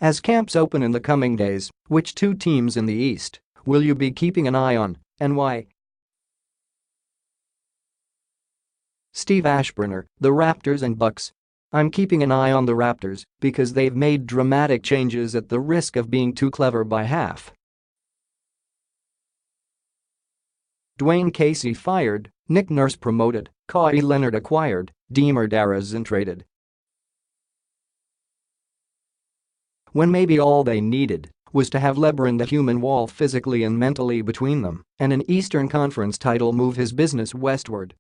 As camps open in the coming days, which two teams in the East will you be keeping an eye on, and why? Steve Aschburner, the Raptors and Bucks. I'm keeping an eye on the Raptors because they've made dramatic changes at the risk of being too clever by half. Dwane Casey fired, Nick Nurse promoted, Kawhi Leonard acquired, DeMar DeRozan traded. When maybe all they needed was to have LeBron the human wall physically and mentally between them and an Eastern Conference title move his business westward.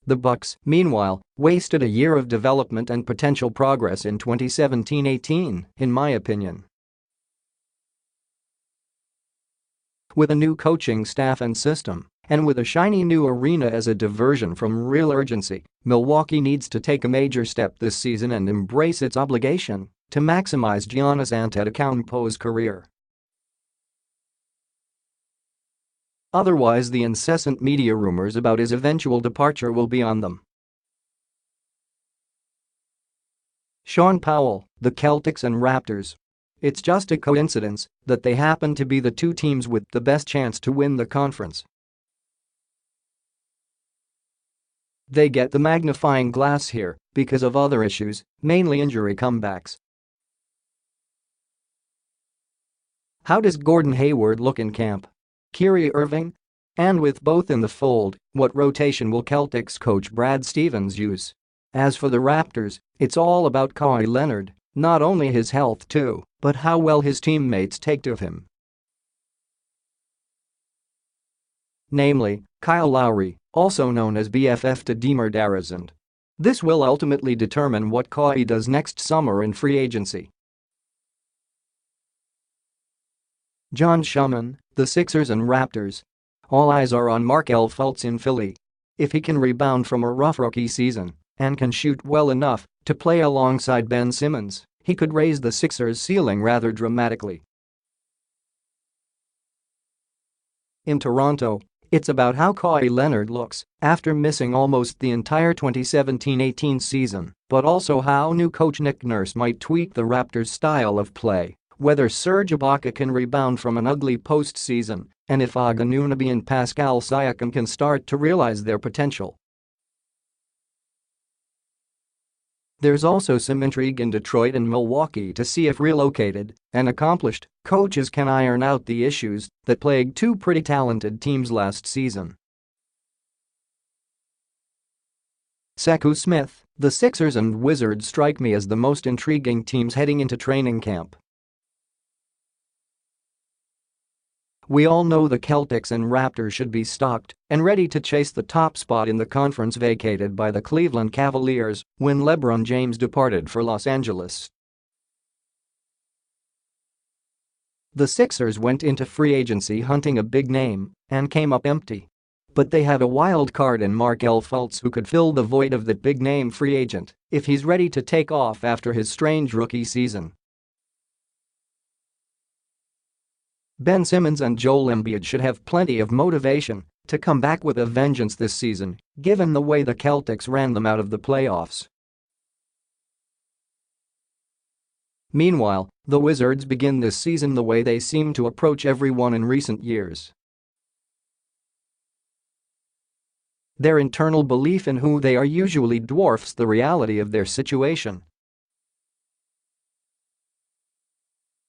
The Bucks, meanwhile, wasted a year of development and potential progress in 2017-18, in my opinion. With a new coaching staff and system, and with a shiny new arena as a diversion from real urgency, Milwaukee needs to take a major step this season and embrace its obligation to maximize Giannis Antetokounmpo's career. Otherwise, the incessant media rumors about his eventual departure will be on them. Sean Powell, the Celtics and Raptors. It's just a coincidence that they happen to be the two teams with the best chance to win the conference. They get the magnifying glass here because of other issues, mainly injury comebacks. How does Gordon Hayward look in camp? Kyrie Irving? And with both in the fold, what rotation will Celtics coach Brad Stevens use? As for the Raptors, it's all about Kawhi Leonard, not only his health too, but how well his teammates take to him. Namely, Kyle Lowry, also known as BFF to DeMar DeRozan. This will ultimately determine what Kawhi does next summer in free agency. John Schumann, the Sixers and Raptors. All eyes are on Markelle Fultz in Philly. If he can rebound from a rough rookie season and can shoot well enough to play alongside Ben Simmons, he could raise the Sixers' ceiling rather dramatically. In Toronto, it's about how Kawhi Leonard looks after missing almost the entire 2017-18 season, but also how new coach Nick Nurse might tweak the Raptors' style of play, whether Serge Ibaka can rebound from an ugly postseason, and if Anunoby and Pascal Siakam can start to realize their potential. There's also some intrigue in Detroit and Milwaukee to see if relocated and accomplished coaches can iron out the issues that plagued two pretty talented teams last season. Sekou Smith, the Sixers and Wizards strike me as the most intriguing teams heading into training camp. We all know the Celtics and Raptors should be stocked and ready to chase the top spot in the conference vacated by the Cleveland Cavaliers when LeBron James departed for Los Angeles. The Sixers went into free agency hunting a big name and came up empty. But they have a wild card in Markelle Fultz who could fill the void of that big-name free agent if he's ready to take off after his strange rookie season. Ben Simmons and Joel Embiid should have plenty of motivation to come back with a vengeance this season, given the way the Celtics ran them out of the playoffs. Meanwhile, the Wizards begin this season the way they seem to approach everyone in recent years. Their internal belief in who they are usually dwarfs the reality of their situation.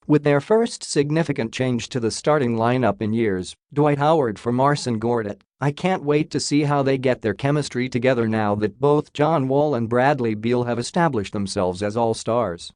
With their first significant change to the starting lineup in years, Dwight Howard for Marcin Gortat, I can't wait to see how they get their chemistry together now that both John Wall and Bradley Beal have established themselves as all-stars.